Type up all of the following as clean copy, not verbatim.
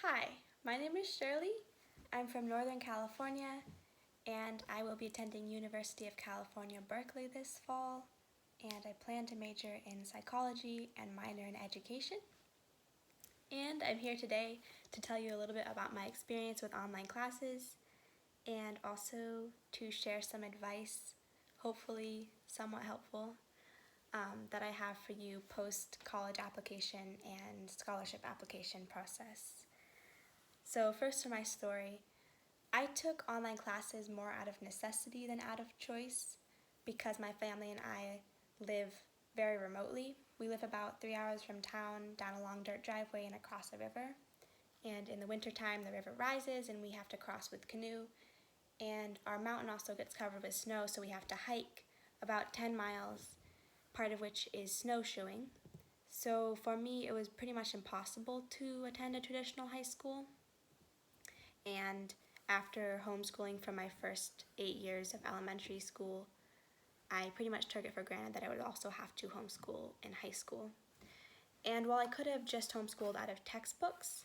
Hi, my name is Shirley. I'm from Northern California and I will be attending University of California, Berkeley this fall, and I plan to major in psychology and minor in education. And I'm here today to tell you a little bit about my experience with online classes and also to share some advice, hopefully somewhat helpful, that I have for you post-college application and scholarship application process. So first for my story, I took online classes more out of necessity than out of choice because my family and I live very remotely. We live about 3 hours from town, down a long dirt driveway and across a river. And in the wintertime, the river rises and we have to cross with canoe. And our mountain also gets covered with snow, so we have to hike about 10 miles, part of which is snowshoeing. So for me, it was pretty much impossible to attend a traditional high school. And after homeschooling for my first 8 years of elementary school, I pretty much took it for granted that I would also have to homeschool in high school. And while I could have just homeschooled out of textbooks,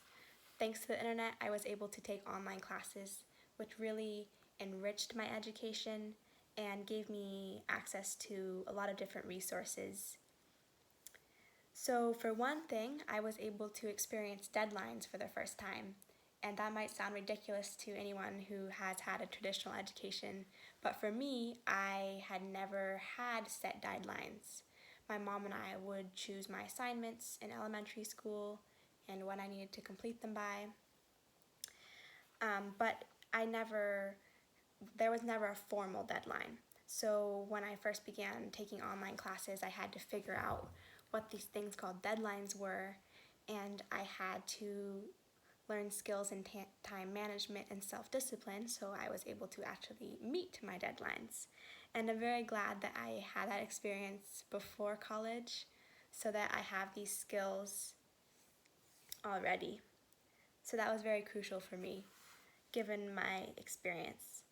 thanks to the internet, I was able to take online classes, which really enriched my education and gave me access to a lot of different resources. So for one thing, I was able to experience deadlines for the first time. And that might sound ridiculous to anyone who has had a traditional education, but for me, I had never had set deadlines. My mom and I would choose my assignments in elementary school and when I needed to complete them by. But there was never a formal deadline. So when I first began taking online classes, I had to figure out what these things called deadlines were, and I had to learn skills in time management and self-discipline, so I was able to actually meet my deadlines. And I'm very glad that I had that experience before college so that I have these skills already. So that was very crucial for me, given my experience.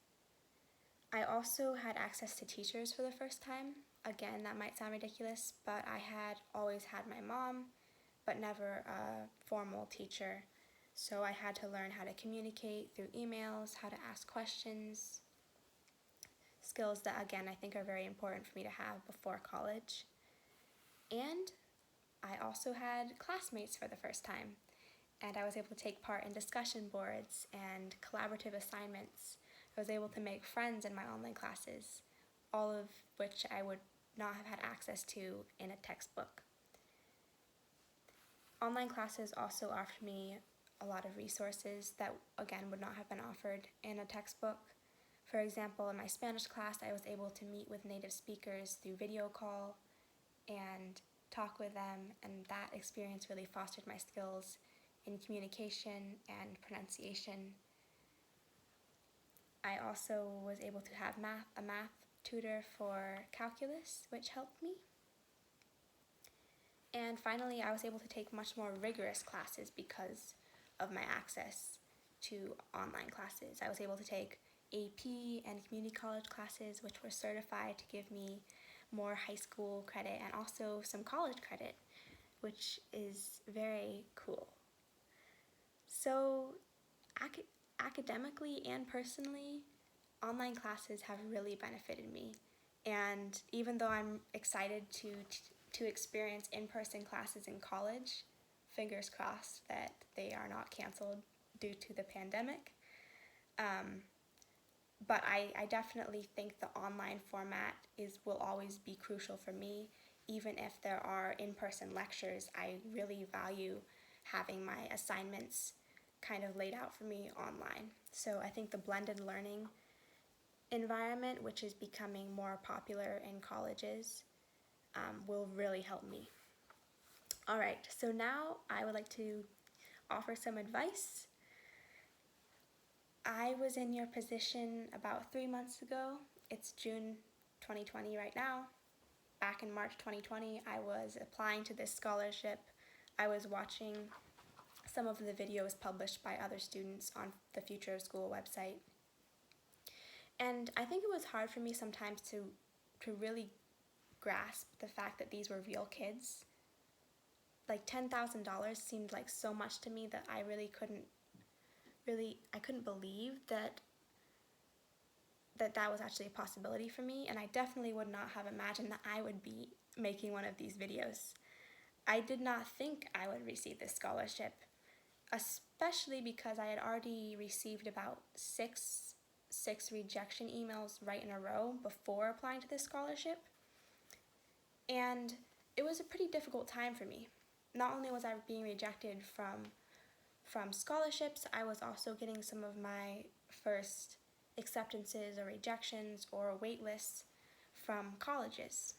I also had access to teachers for the first time. Again, that might sound ridiculous, but I had always had my mom, but never a formal teacher. So I had to learn how to communicate through emails, how to ask questions, skills that, again, I think are very important for me to have before college. And I also had classmates for the first time, and I was able to take part in discussion boards and collaborative assignments. I was able to make friends in my online classes, all of which I would not have had access to in a textbook. Online classes also offered me a lot of resources that, again, would not have been offered in a textbook. For example, in my Spanish class, I was able to meet with native speakers through video call and talk with them, and that experience really fostered my skills in communication and pronunciation. I also was able to have a math tutor for calculus, which helped me. And finally, I was able to take much more rigorous classes because of my access to online classes. I was able to take AP and community college classes, which were certified to give me more high school credit and also some college credit, which is very cool. So academically and personally, online classes have really benefited me. And even though I'm excited to experience in-person classes in college, fingers crossed that they are not canceled due to the pandemic. But I definitely think the online format will always be crucial for me. Even if there are in-person lectures, I really value having my assignments kind of laid out for me online. So I think the blended learning environment, which is becoming more popular in colleges, will really help me. All right, so now I would like to offer some advice. I was in your position about 3 months ago. It's June 2020 right now. Back in March 2020, I was applying to this scholarship. I was watching some of the videos published by other students on the Future of School website. And I think it was hard for me sometimes to really grasp the fact that these were real kids. like $10,000 seemed like so much to me that I really couldn't believe that was actually a possibility for me, and I definitely would not have imagined that I would be making one of these videos. I did not think I would receive this scholarship, especially because I had already received about six rejection emails right in a row before applying to this scholarship. And it was a pretty difficult time for me. Not only was I being rejected from scholarships, I was also getting some of my first acceptances or rejections or wait lists from colleges.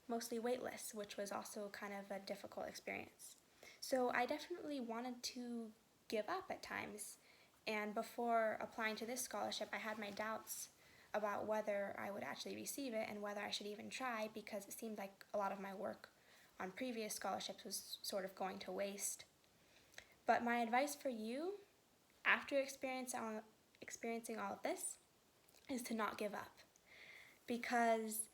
Mostly wait lists, which was also kind of a difficult experience. So I definitely wanted to give up at times. And before applying to this scholarship, I had my doubts about whether I would actually receive it and whether I should even try, because it seemed like a lot of my work on previous scholarships was sort of going to waste. But my advice for you, after experiencing all of this, is to not give up. Because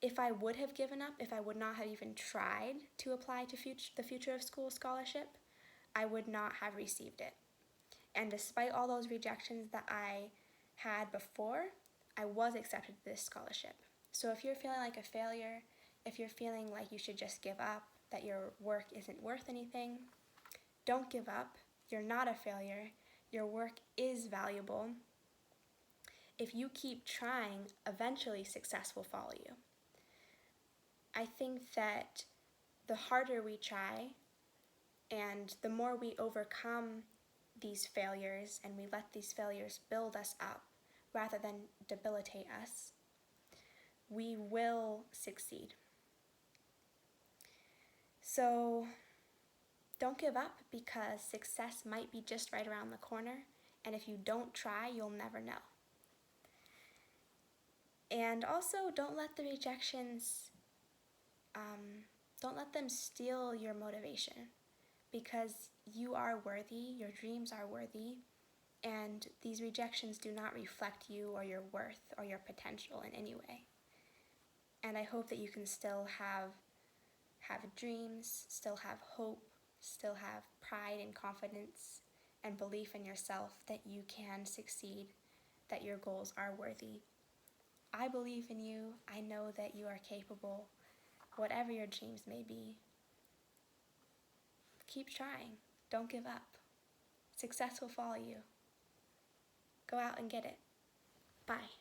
if I would have given up, if I would not have even tried to apply to the Future of School scholarship, I would not have received it. And despite all those rejections that I had before, I was accepted to this scholarship. So if you're feeling like a failure, if you're feeling like you should just give up, that your work isn't worth anything, don't give up. You're not a failure. Your work is valuable. If you keep trying, eventually success will follow you. I think that the harder we try and the more we overcome these failures and we let these failures build us up rather than debilitate us, we will succeed. So don't give up, because success might be just right around the corner, and if you don't try, you'll never know. And also, don't let the rejections, don't let them steal your motivation, because you are worthy, your dreams are worthy, and these rejections do not reflect you or your worth or your potential in any way. And I hope that you can still have dreams, still have hope, still have pride and confidence and belief in yourself that you can succeed, that your goals are worthy. I believe in you. I know that you are capable, whatever your dreams may be. Keep trying. Don't give up. Success will follow you. Go out and get it. Bye.